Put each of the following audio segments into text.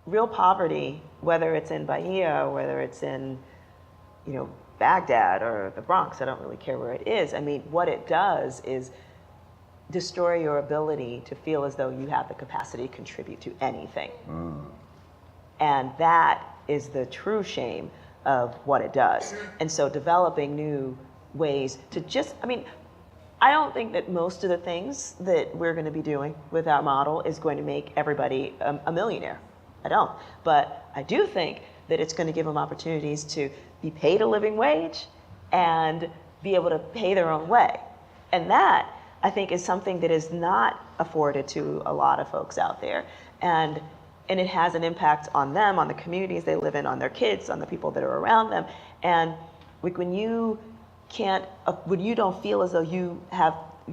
real poverty, whether it's in Bahia, whether it's in, Baghdad or the Bronx, I don't really care where it is. I mean, what it does is destroy your ability to feel as though you have the capacity to contribute to anything. And that is the true shame of what it does. And so developing new ways to I don't think that most of the things that we're going to be doing with our model is going to make everybody a millionaire. I don't. But I do think that it's going to give them opportunities to be paid a living wage and be able to pay their own way. And that, I think, is something that is not afforded to a lot of folks out there. And it has an impact on them, on the communities they live in, on their kids, on the people that are around them. And when you don't feel as though you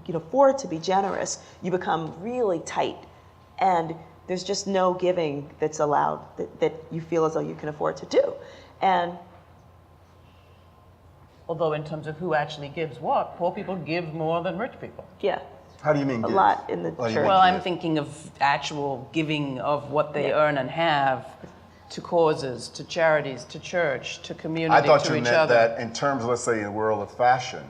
can afford to be generous, you become really tight. And there's just no giving that's allowed that you feel as though you can afford to do. And although in terms of who actually gives what, poor people give more than rich people. Yeah. How do you mean a give? lot in the church. Well, I'm thinking of actual giving of what they earn and have to causes, to charities, to church, to community, I thought to you each meant other. that in terms, let's say, in the world of fashion,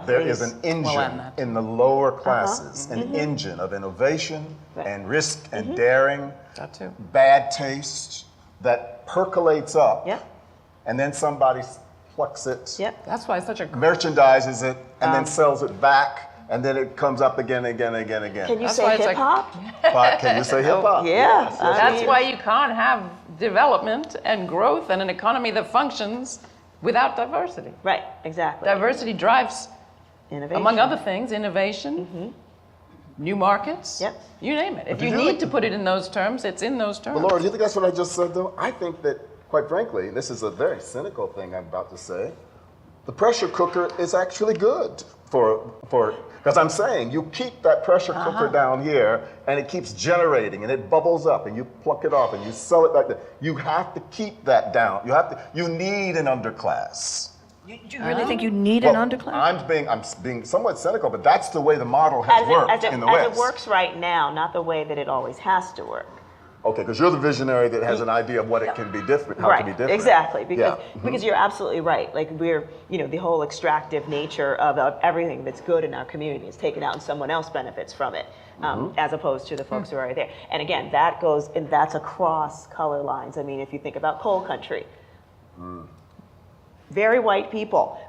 there is an engine in the lower classes, an engine of innovation and risk and daring, that too. bad taste that percolates up, and then somebody plucks it, That's why it's such a merchandises it, and then sells it back. And then it comes up again. Can you That's say why it's hip hop? Can you say hip hop? Yeah. Yes, That's why you can't have development and growth and an economy that functions without diversity. Right, exactly. Diversity drives, Innovation. among other things, innovation, new markets, you name it. If you need to put it in those terms, it's in those terms. But Laura, do you think that's what I just said, though? I think that, quite frankly, this is a very cynical thing I'm about to say, the pressure cooker is actually good because I'm saying you keep that pressure cooker down here and it keeps generating and it bubbles up and you pluck it off and you sell it like that. You have to keep that down. You need an underclass. Do you really think you need an underclass? I'm being somewhat cynical, but that's the way the model has worked in the West. As it works right now, not the way that it always has to work. Okay, because you're the visionary that has an idea of what it can be different, how it can be different. Exactly, because you're absolutely right. Like we're, the whole extractive nature of everything that's good in our community is taken out and someone else benefits from it, as opposed to the folks who are there. And again, that's across color lines. I mean, if you think about coal country, very white people.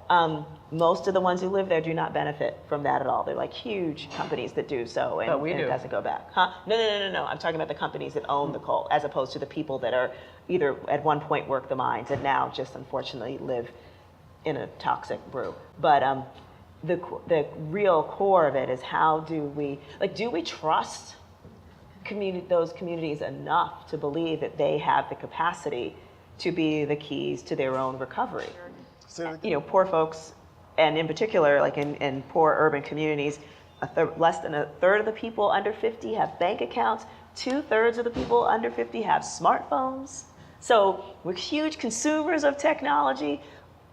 Most of the ones who live there do not benefit from that at all. They're like huge companies that do so, and it doesn't go back. No. I'm talking about the companies that own the coal, as opposed to the people that are either at one point worked the mines and now just unfortunately live in a toxic brew. But the real core of it is how do we trust those communities enough to believe that they have the capacity to be the keys to their own recovery? Poor folks, and in particular, like in poor urban communities, less than a third of the people under 50 have bank accounts. 2/3 of the people under 50 have smartphones. So we're huge consumers of technology,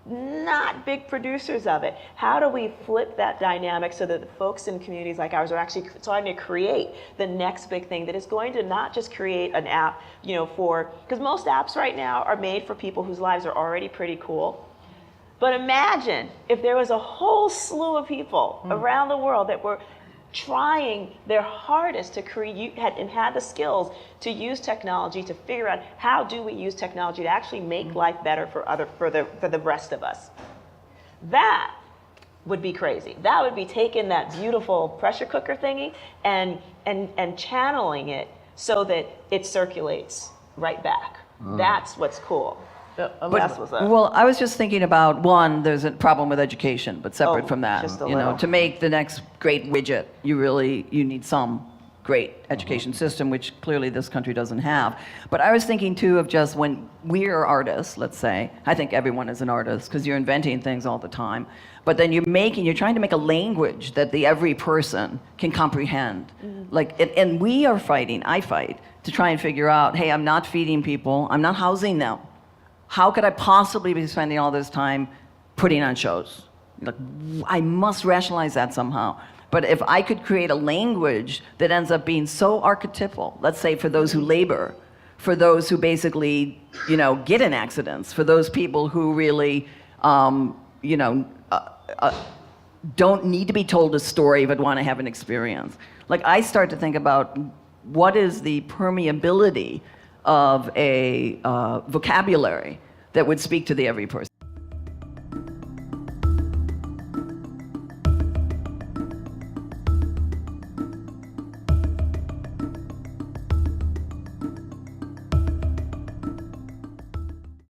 not big producers of it. How do we flip that dynamic so that the folks in communities like ours are actually starting to create the next big thing that is going to not just create an app, because most apps right now are made for people whose lives are already pretty cool. But imagine if there was a whole slew of people around the world that were trying their hardest to create and had the skills to use technology to figure out how do we use technology to actually make life better for the rest of us. That would be crazy. That would be taking that beautiful pressure cooker thingy and channeling it so that it circulates right back. That's what's cool. Well, I was just thinking about one, there's a problem with education, but separate from that, to make the next great widget, you need some great education system, which clearly this country doesn't have. But I was thinking too of just when we're artists, let's say, I think everyone is an artist because you're inventing things all the time, but then you're trying to make a language that every person can comprehend. And we are I fight to try and figure out, hey, I'm not feeding people, I'm not housing them. How could I possibly be spending all this time putting on shows? I must rationalize that somehow. But if I could create a language that ends up being so archetypal, let's say for those who labor, for those who basically, get in accidents, for those people who really, don't need to be told a story but want to have an experience. Like, I start to think about what is the permeability of a vocabulary that would speak to the every person.